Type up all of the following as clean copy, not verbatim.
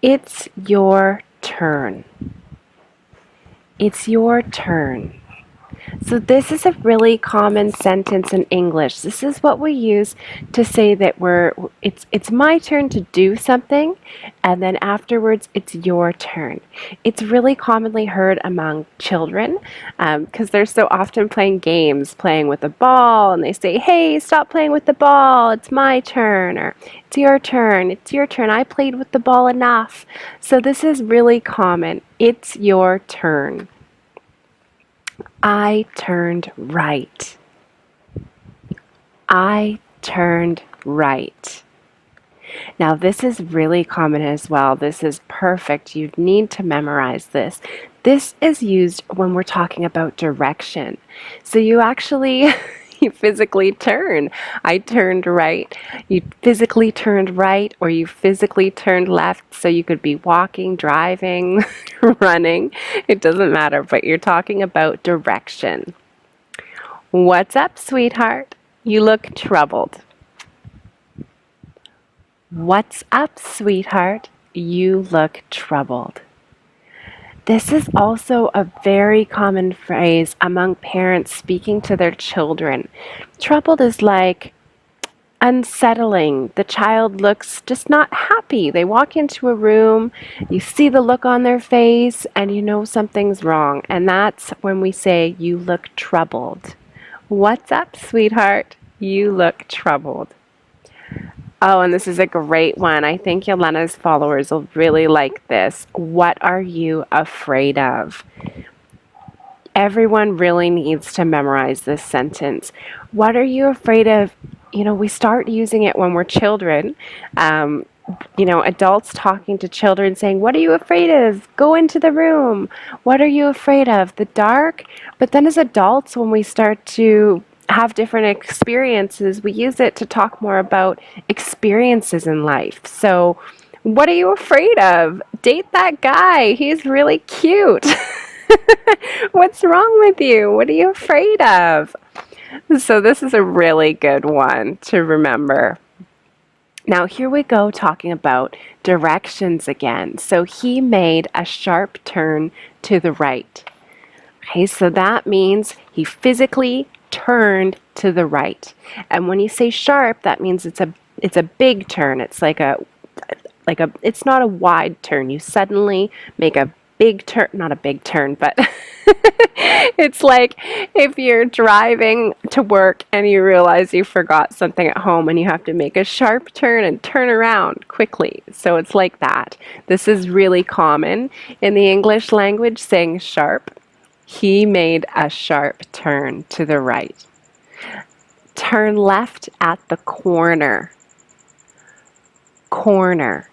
It's your turn. It's your turn. So this is a really common sentence in English. This is what we use to say that it's my turn to do something, and then afterwards it's your turn. It's really commonly heard among children because they're so often playing games, playing with a ball, and they say, "Hey, stop playing with the ball. It's my turn," or "It's your turn. It's your turn. I played with the ball enough." So this is really common. It's your turn. I turned right. I turned right. Now, this is really common as well. This is perfect. You need to memorize this. This is used when we're talking about direction. So you actually, you physically turn. I turned right. You physically turned right, or you physically turned left. So you could be walking, driving, running. It doesn't matter, but you're talking about direction. What's up, sweetheart? You look troubled. What's up, sweetheart? You look troubled. This is also a very common phrase among parents speaking to their children. Troubled is like unsettling. The child looks just not happy. They walk into a room, you see the look on their face, and you know something's wrong. And that's when we say, you look troubled. What's up, sweetheart? You look troubled. Oh, and this is a great one. I think Yelena's followers will really like this. What are you afraid of? Everyone really needs to memorize this sentence. What are you afraid of? You know, we start using it when we're children. Adults talking to children saying, "What are you afraid of? Go into the room. What are you afraid of? The dark?" But then as adults, when we start to have different experiences, we use it to talk more about experiences in life. So, what are you afraid of? Date that guy. He's really cute. What's wrong with you? What are you afraid of? So, this is a really good one to remember. Now, here we go talking about directions again. So, he made a sharp turn to the right. Okay, so that means he physically turned to the right. And when you say sharp, that means it's a big turn. It's it's not a wide turn. You suddenly make a big turn, not a big turn, but it's like if you're driving to work and you realize you forgot something at home and you have to make a sharp turn and turn around quickly. So it's like that. This is really common in the English language, saying sharp. He made a sharp turn to the right. Turn left at the corner. Corner.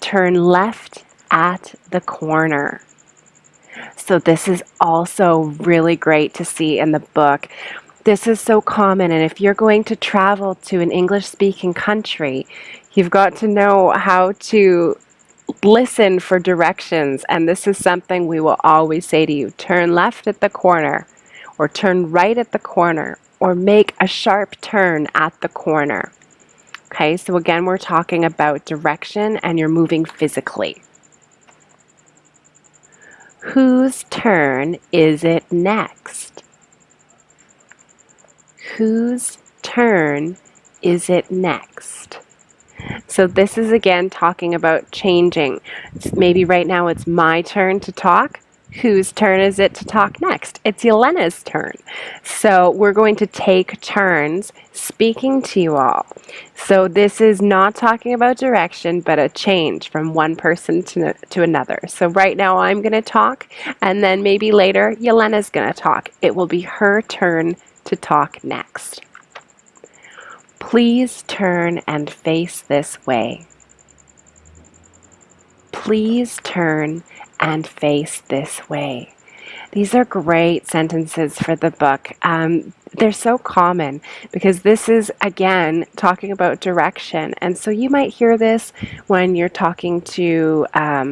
Turn left at the corner. So this is also really great to see in the book. This is so common, and if you're going to travel to an English-speaking country, you've got to know how to listen for directions, and this is something we will always say to you. Turn left at the corner, or turn right at the corner, or make a sharp turn at the corner. Okay, so again, we're talking about direction and you're moving physically. Whose turn is it next? Whose turn is it next? So this is again talking about changing. Maybe right now it's my turn to talk. Whose turn is it to talk next? It's Yelena's turn. So we're going to take turns speaking to you all. So this is not talking about direction, but a change from one person to another. So right now I'm going to talk, and then maybe later Yelena's going to talk. It will be her turn to talk next. Please turn and face this way. Please turn and face this way. These are great sentences for the book. They're so common because this is, again, talking about direction. And so you might hear this when you're talking to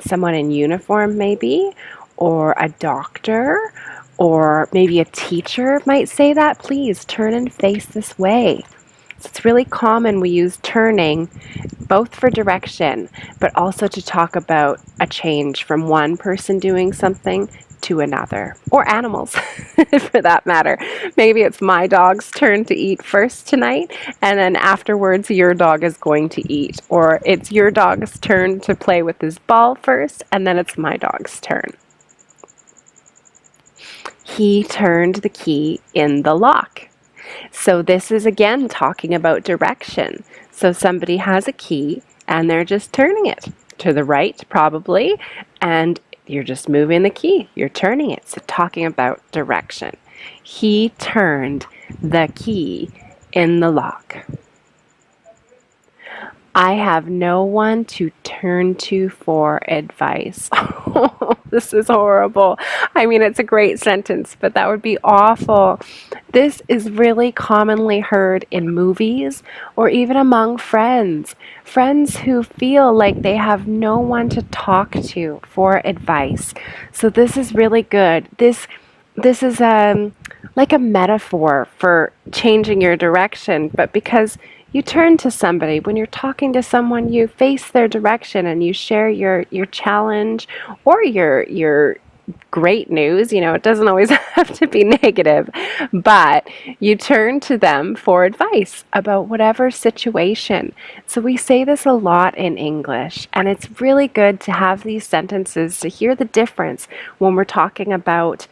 someone in uniform, maybe, or a doctor, or maybe a teacher might say that. Please turn and face this way. So it's really common we use turning both for direction, but also to talk about a change from one person doing something to another, or animals for that matter. Maybe it's my dog's turn to eat first tonight, and then afterwards your dog is going to eat. Or it's your dog's turn to play with his ball first, and then it's my dog's turn. He turned the key in the lock. So this is again talking about direction. So somebody has a key and they're just turning it to the right probably, and you're just moving the key. You're turning it. So talking about direction. He turned the key in the lock. I have no one to turn to for advice. This is horrible. I mean, it's a great sentence, but that would be awful. This is really commonly heard in movies or even among friends. Friends who feel like they have no one to talk to for advice. So this is really good. This is like a metaphor for changing your direction, but because you turn to somebody, when you're talking to someone, you face their direction and you share your challenge or your great news. You know, it doesn't always have to be negative, but you turn to them for advice about whatever situation. So we say this a lot in English, and it's really good to have these sentences to hear the difference when we're talking about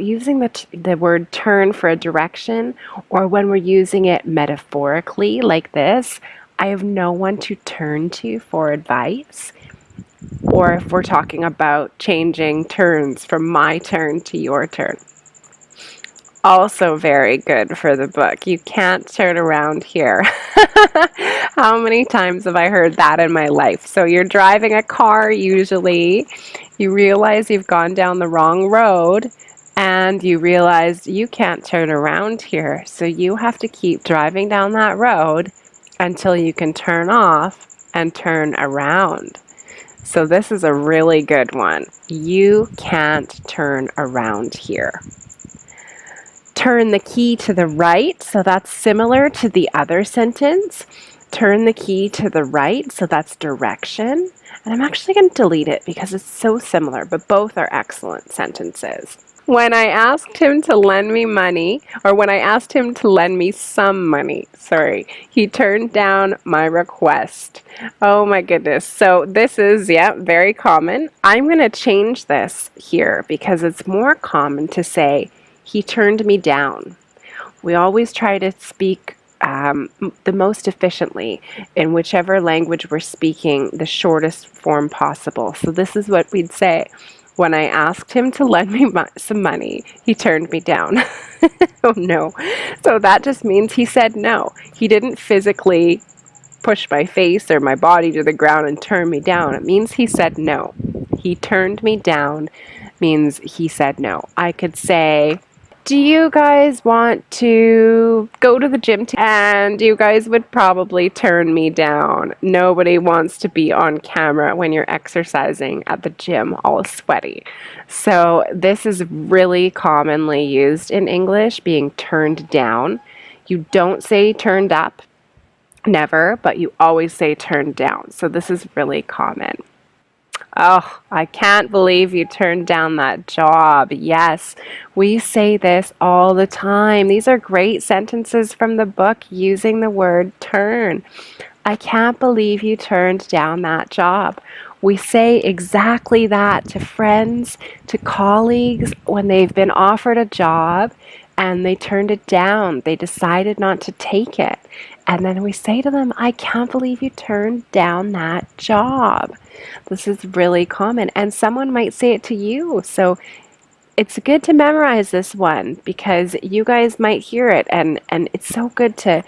using the word turn for a direction, or when we're using it metaphorically like this, I have no one to turn to for advice, or if we're talking about changing turns from my turn to your turn. Also very good for the book. You can't turn around here. How many times have I heard that in my life? So you're driving a car usually, you realize you've gone down the wrong road, and you realize you can't turn around here. So you have to keep driving down that road until you can turn off and turn around. So this is a really good one. You can't turn around here. Turn the key to the right, so that's similar to the other sentence. Turn the key to the right, so that's direction. And I'm actually going to delete it because it's so similar, but both are excellent sentences. When I asked him to lend me money, or when I asked him to lend me some money, he turned down my request. Oh my goodness. So this is, very common. I'm going to change this here because it's more common to say, he turned me down. We always try to speak the most efficiently in whichever language we're speaking, the shortest form possible. So this is what we'd say. When I asked him to lend me some money, he turned me down. Oh no. So that just means he said no. He didn't physically push my face or my body to the ground and turn me down. It means he said no. He turned me down means he said no. I could say, do you guys want to go to the gym together? And you guys would probably turn me down. Nobody wants to be on camera when you're exercising at the gym all sweaty. So this is really commonly used in English, being turned down. You don't say turned up, never, but you always say turned down. So this is really common. Oh, I can't believe you turned down that job. Yes, we say this all the time. These are great sentences from the book using the word turn. I can't believe you turned down that job. We say exactly that to friends, to colleagues, when they've been offered a job and they turned it down. They decided not to take it. And then we say to them, I can't believe you turned down that job. This is really common. And someone might say it to you. So it's good to memorize this one because you guys might hear it, and it's so good to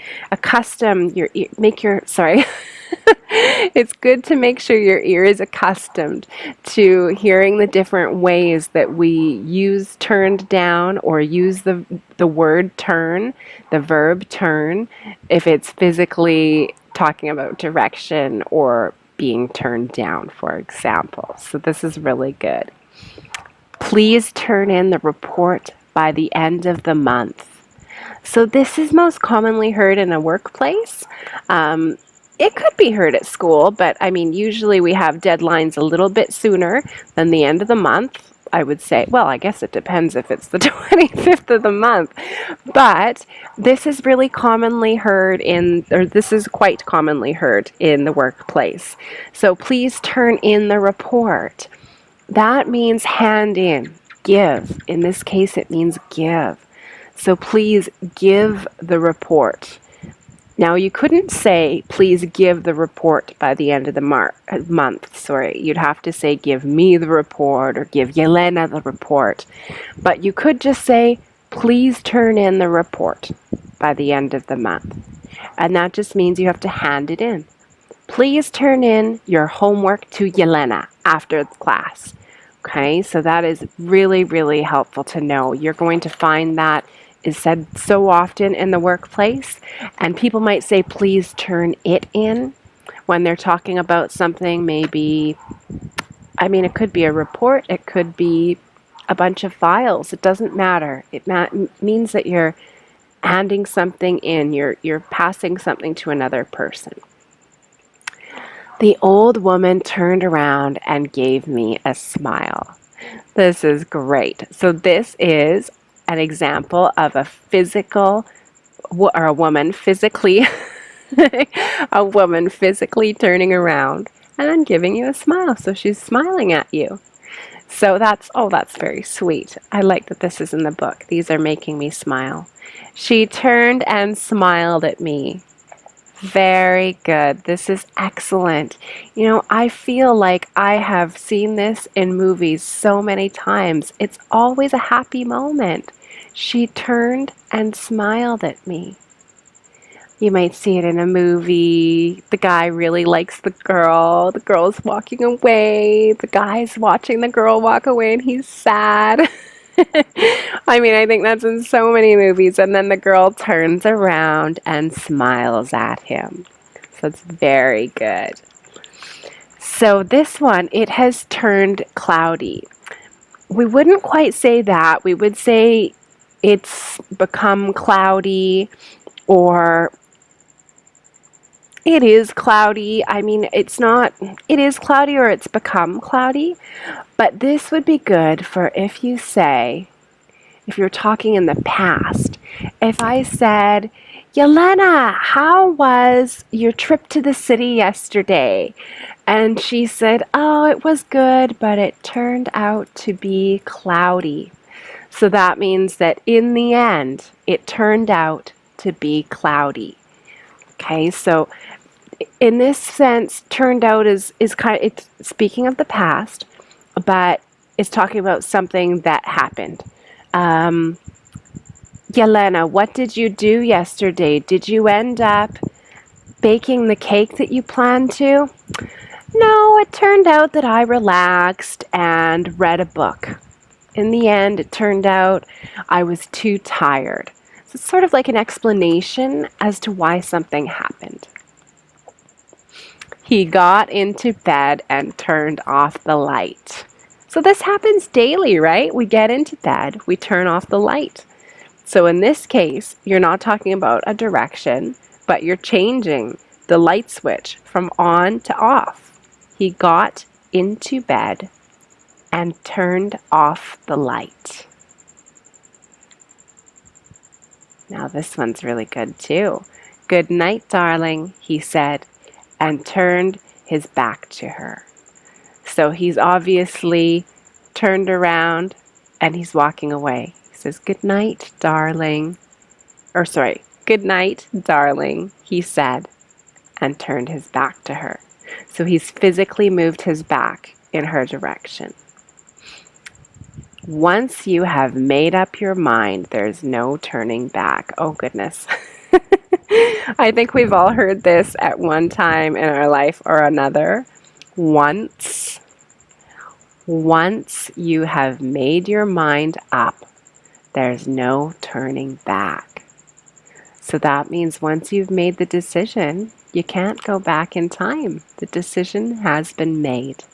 it's good to make sure your ear is accustomed to hearing the different ways that we use turned down or use the word turn, the verb turn, if it's physically talking about direction or being turned down, for example. So this is really good. Please turn in the report by the end of the month. So this is most commonly heard in a workplace. Um, it could be heard at school, but I mean, usually we have deadlines a little bit sooner than the end of the month. I would say, well, I guess it depends if it's the 25th of the month, but this is really commonly heard or this is quite commonly heard in the workplace. So please turn in the report. That means hand in, give. In this case, it means give. So please give the report. Now, you couldn't say, please give the report by the end of the month. Sorry, you'd have to say, give me the report or give Yelena the report. But you could just say, please turn in the report by the end of the month. And that just means you have to hand it in. Please turn in your homework to Yelena after class. Okay, so that is really, really helpful to know. You're going to find that is said so often in the workplace, and people might say, please turn it in when they're talking about something. Maybe, I mean, it could be a report, it could be a bunch of files. It doesn't matter. It means that you're handing something in, you're passing something to another person. The old woman turned around and gave me a smile. This is great. So this is an example of a physical, or a woman physically, a woman physically turning around and then giving you a smile. So she's smiling at you. So that's very sweet. I like that this is in the book. These are making me smile. She turned and smiled at me. Very good. This is excellent. You know, I feel like I have seen this in movies so many times. It's always a happy moment. She turned and smiled at me. You might see it in a movie. The guy really likes the girl. The girl's walking away. The guy's watching the girl walk away and he's sad. I mean, I think that's in so many movies. And then the girl turns around and smiles at him. So it's very good. So this one, it has turned cloudy. We wouldn't quite say that. We would say it's become cloudy, or it is cloudy. I mean, it is cloudy or it's become cloudy. But this would be good for if you're talking in the past. If I said, Yelena, how was your trip to the city yesterday? And she said, oh, it was good, but it turned out to be cloudy. So that means that in the end, it turned out to be cloudy. Okay, so in this sense, turned out is kind of, it's speaking of the past, but it's talking about something that happened. Yelena, what did you do yesterday? Did you end up baking the cake that you planned to? No, it turned out that I relaxed and read a book. In the end, it turned out I was too tired. So it's sort of like an explanation as to why something happened. He got into bed and turned off the light. So this happens daily, right? We get into bed, we turn off the light. So in this case, you're not talking about a direction, but you're changing the light switch from on to off. He got into bed and turned off the light. Now this one's really good too. Good night, darling, he said, and turned his back to her. So he's obviously turned around and he's walking away. He says, good night, darling. Good night, darling, he said, and turned his back to her. So he's physically moved his back in her direction. Once you have made up your mind, there's no turning back. Oh, goodness. I think we've all heard this at one time in our life or another. Once you have made your mind up, there's no turning back. So that means once you've made the decision, you can't go back in time. The decision has been made.